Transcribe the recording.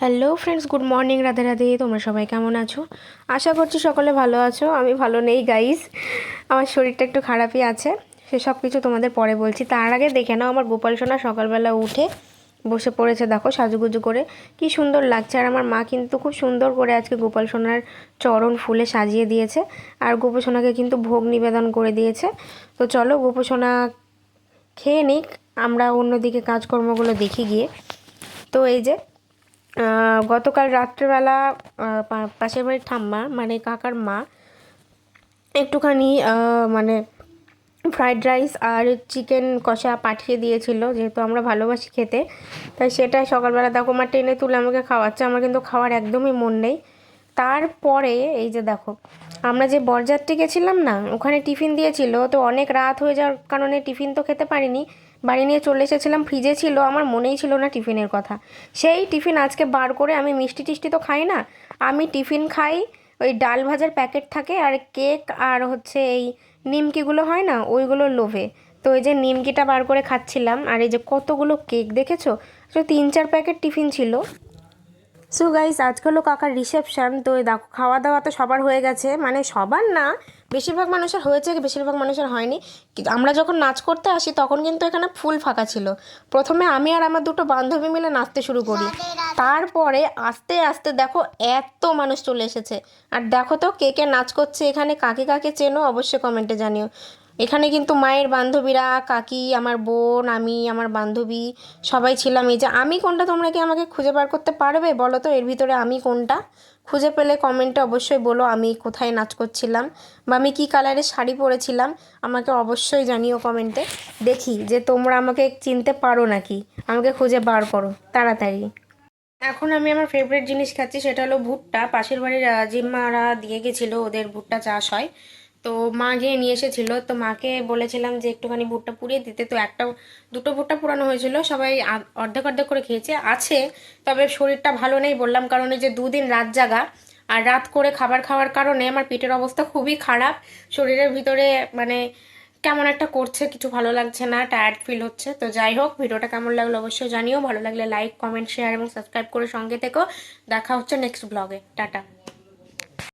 Hello friends, good morning, Radhe Radhe. তোমরা সবাই কেমন আছো? আশা করছি সকলে ভালো আছো। আমি ভালো নেই গাইস, আমার শরীরটা একটু খারাপই আছে। সেসব কিছু তোমাদের পরে বলছি। তার আগে দেখে নাও, আমার গোপাল সোনা সকালবেলা উঠে বসে পড়েছে, দেখো সাজুগুজু করে কি সুন্দর লাগছে। আর আমার মা কিন্তু খুব সুন্দর করে আজকে গোপাল সোনার চরণ ফুলে সাজিয়ে দিয়েছে, আর গোপাল সোনাকে কিন্তু ভোগ নিবেদন করে দিয়েছে। তো চলো গোপাল সোনা খেয়ে নিক, আমরা অন্যদিকে কাজকর্মগুলো দেখি গিয়ে। তো এই যে গতকাল রাত্রেবেলা পাশের বাড়ির ঠাম্মা মানে কাকার মা একটুখানি মানে ফ্রাইড রাইস আর চিকেন কষা পাঠিয়ে দিয়েছিল, যেহেতু আমরা ভালোবাসি খেতে। তাই সেটাই সকালবেলা দেখো মা টেনে তুলে আমাকে খাওয়াচ্ছে। আমার কিন্তু খাওয়ার একদমই মন নেই। তারপরে এই যে দেখো, আমরা যে বরযাত্রী গেছিলাম না, ওখানে টিফিন দিয়েছিল, তো অনেক রাত হয়ে যাওয়ার কারণে টিফিন তো খেতে পারিনি, বাড়ি নিয়ে চলে এসেছিলাম। ফ্রিজে ছিল, আমার মনেই ছিল না টিফিনের কথা। সেই টিফিন আজকে বার করে, আমি মিষ্টি টিষ্টি তো খাই না, আমি টিফিন খাই ওই ডাল ভাজার প্যাকেট থাকে আর কেক আর হচ্ছে এই নিমকিগুলো হয় না, ওইগুলোর লোভে। তো এই যে নিমকিটা বার করে খাচ্ছিলাম, আর এই যে কতগুলো কেক দেখেছো, তো 3-4 প্যাকেট টিফিন ছিল। সো গাইস, আজকে হলো কাকার রিসেপশন। তো এই দেখো খাওয়া দাওয়া তো সবার হয়ে গেছে, মানে সবার না, বেশিরভাগ মানুষের হয়েছে, বেশিরভাগ মানুষের হয়নি। কিন্তু আমরা যখন নাচ করতে আসি তখন কিন্তু এখানে ফুল ফাঁকা ছিল। প্রথমে আমি আর আমার দুটো বান্ধবী মিলে নাচতে শুরু করি, তারপরে আস্তে আস্তে দেখো এত মানুষ চলে এসেছে। আর দেখো তো কে কে নাচ করছে এখানে, কাকে কাকে চেনো অবশ্যই কমেন্টে জানিও। এখানে কিন্তু মায়ের বান্ধবীরা, কাকি, আমার বোন, আমি, আমার বান্ধবী সবাই ছিলাম। এই যে আমি কোনটা, তোমরা কি আমাকে খুঁজে বার করতে পারবে বলো তো এর ভিতরে আমি কোনটা? খুঁজে পেলে কমেন্টে অবশ্যই বলো আমি কোথায় নাচ করছিলাম, বা আমি কী কালারের শাড়ি পরেছিলাম, আমাকে অবশ্যই জানিও কমেন্টে। দেখি যে তোমরা আমাকে চিনতে পারো নাকি, আমাকে খুঁজে বার করো তাড়াতাড়ি। এখন আমি আমার ফেভারিট জিনিস খাচ্ছি, সেটা হলো ভুট্টা। পাশের বাড়ির জিম্মারা দিয়ে গেছিলো, ওদের ভুট্টা চাষ হয়। তো মা গিয়ে নিয়ে এসেছিলো, তো মাকে বলেছিলাম যে একটুখানি ভুট্টা পুড়িয়ে দিতে। তো একটা দুটো ভুট্টা পুরানো হয়েছিল, সবাই অর্ধেক অর্ধেক করে খেয়েছে আছে। তবে শরীরটা ভালো নেই বললাম, কারণ এই যে 2 দিন রাত জাগা আর রাত করে খাবার খাওয়ার কারণে আমার পেটের অবস্থা খুবই খারাপ। শরীরের ভিতরে মানে কেমন একটা করছে, কিছু ভালো লাগছে না, টায়ার্ড ফিল হচ্ছে। তো যাই হোক, ভিডিওটা কেমন লাগলো অবশ্যই জানিও। ভালো লাগলে লাইক, কমেন্ট, শেয়ার এবং সাবস্ক্রাইব করে সঙ্গে থেকো। দেখা হচ্ছে নেক্সট ব্লগে। টাটা।